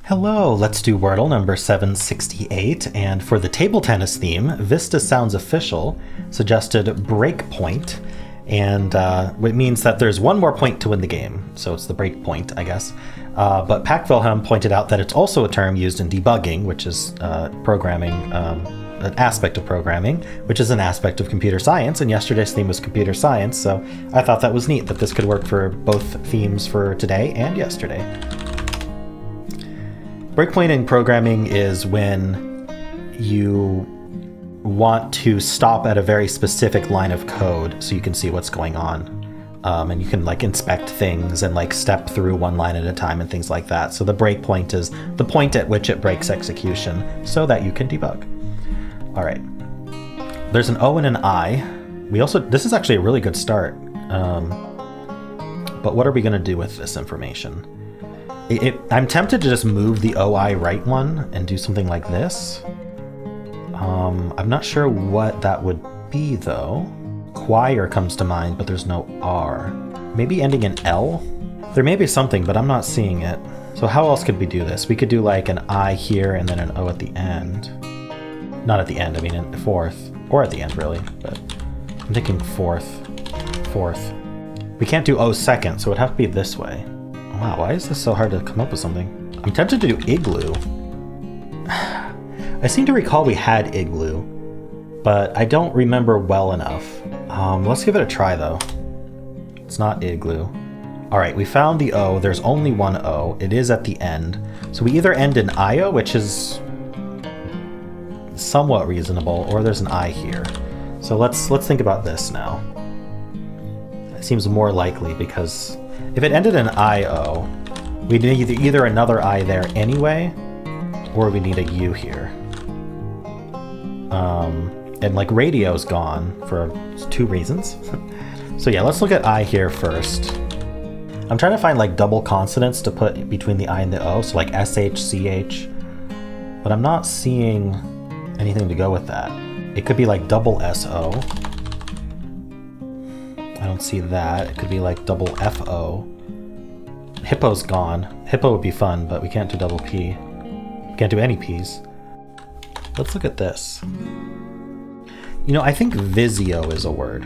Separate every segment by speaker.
Speaker 1: Hello, let's do Wordle number 768, and for the table tennis theme, Vista Sounds Official suggested breakpoint, and it means that there's one more point to win the game, so it's the breakpoint, I guess. But Pac Wilhelm pointed out that it's also a term used in debugging, which is programming, an aspect of programming, which is an aspect of computer science, and yesterday's theme was computer science, so I thought that was neat that this could work for both themes for today and yesterday. Breakpointing programming is when you want to stop at a very specific line of code so you can see what's going on. And you can like inspect things and like step through one line at a time and things like that. So the breakpoint is the point at which it breaks execution so that you can debug. All right. There's an O and an I. This is actually a really good start. But what are we gonna do with this information? I'm tempted to just move the OI right one and do something like this. I'm not sure what that would be though. Choir comes to mind, but there's no R. Maybe ending in L? There may be something, but I'm not seeing it. So how else could we do this? We could do like an I here and then an O at the end. Not at the end, I mean in fourth. Or at the end really, but I'm thinking fourth. We can't do O second, so it would have to be this way. Wow, why is this so hard to come up with something? I'm tempted to do igloo. I seem to recall we had igloo, but I don't remember well enough. Let's give it a try though. It's not igloo. All right, we found the O. There's only one O. It is at the end. So we either end in IO, which is somewhat reasonable, or there's an I here. So let's think about this now. It seems more likely because if it ended in IO, we need either another I there anyway, or we need a U here. And like radio's gone for two reasons. So yeah, let's look at I here first. I'm trying to find like double consonants to put between the I and the O, so like SH, CH, but I'm not seeing anything to go with that. It could be like double SO. I don't see that. It could be like double FO. Hippo's gone. Hippo would be fun, but we can't do double P. We can't do any P's. Let's look at this. You know, I think Visio is a word.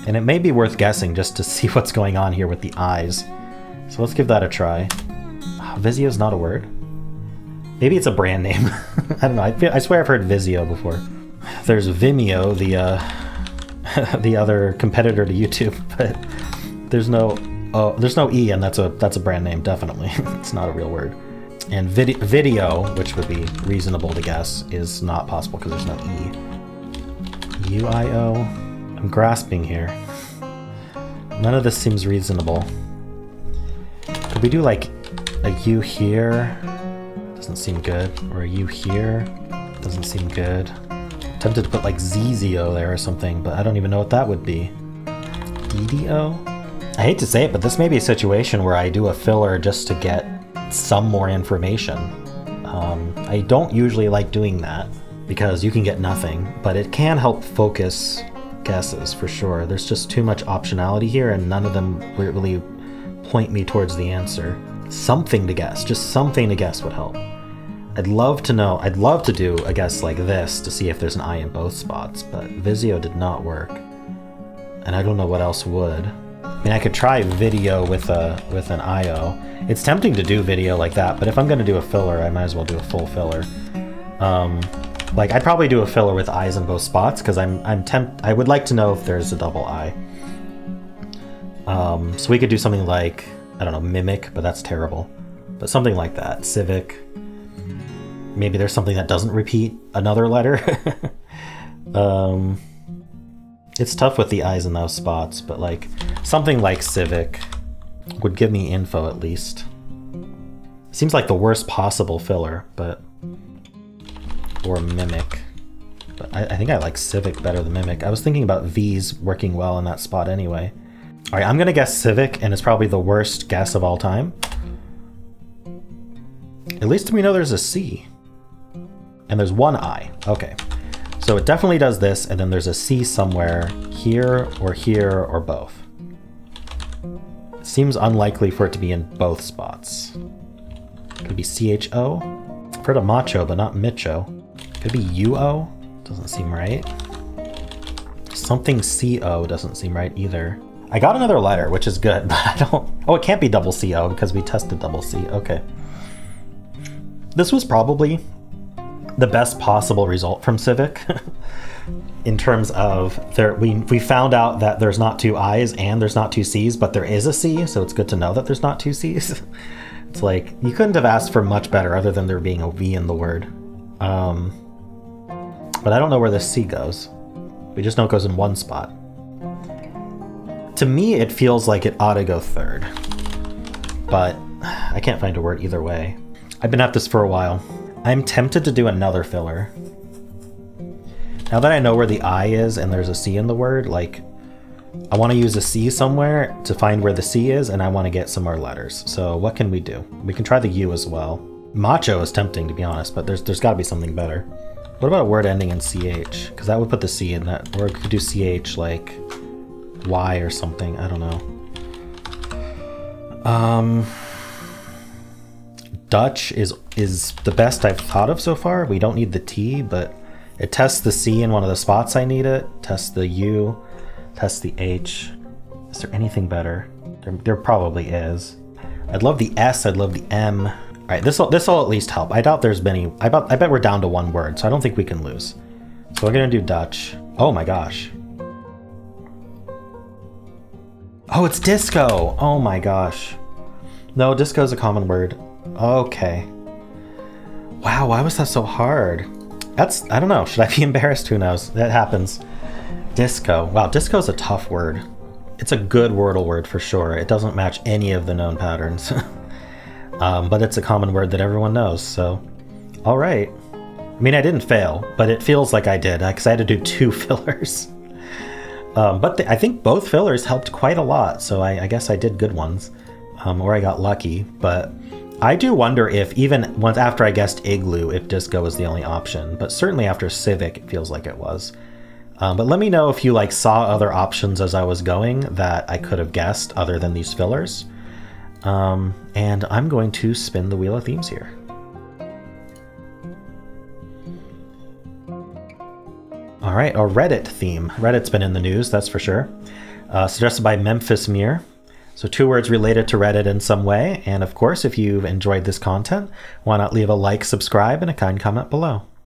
Speaker 1: And it may be worth guessing just to see what's going on here with the I's. So let's give that a try. Oh, Visio's not a word. Maybe it's a brand name. I don't know. I swear I've heard Visio before. There's Vimeo, the other competitor to YouTube, but there's no E, and that's a brand name, definitely. It's not a real word. And video, which would be reasonable to guess, is not possible because there's no E. UIO. I'm grasping here. None of this seems reasonable. Could we do like a U here? Doesn't seem good. Or a U here? Doesn't seem good. I'm tempted to put like ZZO there or something, but I don't even know what that would be. DDO? I hate to say it, but this may be a situation where I do a filler just to get some more information. I don't usually like doing that because you can get nothing, but it can help focus guesses for sure. There's just too much optionality here and none of them really point me towards the answer. Something to guess, just something to guess would help. I'd love to know, I'd love to do a guess like this to see if there's an I in both spots, but Visio did not work. And I don't know what else would. I mean, I could try video with an IO. It's tempting to do video like that, but if I'm gonna do a filler, I might as well do a full filler. Like I'd probably do a filler with I's in both spots because I would like to know if there's a double I. So we could do something like, I don't know, mimic, but that's terrible. But something like that, civic. Maybe there's something that doesn't repeat another letter. It's tough with the I's in those spots, but like something like civic would give me info at least. Seems like the worst possible filler, but or mimic. But I think I like civic better than mimic. I was thinking about V's working well in that spot anyway. All right, I'm gonna guess civic, and it's probably the worst guess of all time. At least we know there's a C. And there's one I. Okay. So it definitely does this, and then there's a C somewhere here, or both. It seems unlikely for it to be in both spots. Could be CHO. I've heard of macho, but not micho. Could be UO. Doesn't seem right. Something CO doesn't seem right either. I got another letter, which is good, but I don't... Oh, it can't be double CO because we tested double C. Okay. This was probably the best possible result from Civic in terms of we found out that there's not two I's and there's not two C's, but there is a C, so it's good to know that there's not two C's. It's like, you couldn't have asked for much better other than there being a V in the word. But I don't know where this C goes. We just know it goes in one spot. To me, it feels like it ought to go third, but I can't find a word either way. I've been at this for a while. I'm tempted to do another filler. Now that I know where the I is and there's a C in the word, like, I want to use a C somewhere to find where the C is, and I want to get some more letters. So what can we do? We can try the U as well. Macho is tempting, to be honest, but there's got to be something better. What about a word ending in CH? Because that would put the C in that. Or we could do CH like Y or something. I don't know. Dutch is the best I've thought of so far. We don't need the T, but it tests the C in one of the spots I need it. Tests the U. Tests the H. Is there anything better? There probably is. I'd love the S. I'd love the M. All right, this'll at least help. I doubt there's many. I bet we're down to one word, so I don't think we can lose. So we're gonna do Dutch. Oh my gosh. Oh, it's disco. Oh my gosh. No, disco is a common word. Okay. Wow, why was that so hard? I don't know. Should I be embarrassed? Who knows? That happens. Disco. Wow, disco is a tough word. It's a good Wordle word for sure. It doesn't match any of the known patterns. But it's a common word that everyone knows, so... All right. I mean, I didn't fail, but it feels like I did, because I had to do 2 fillers. But I think both fillers helped quite a lot, so I guess I did good ones. Or I got lucky, but I do wonder if even once after I guessed Igloo, if disco was the only option, but certainly after Civic, it feels like it was. But let me know if you saw other options as I was going that I could have guessed other than these fillers. And I'm going to spin the wheel of themes here. All right, a Reddit theme. Reddit's been in the news, that's for sure. Suggested by Memphis Mere. So 2 words related to Reddit in some way. And of course, if you've enjoyed this content, why not leave a like, subscribe, and a kind comment below.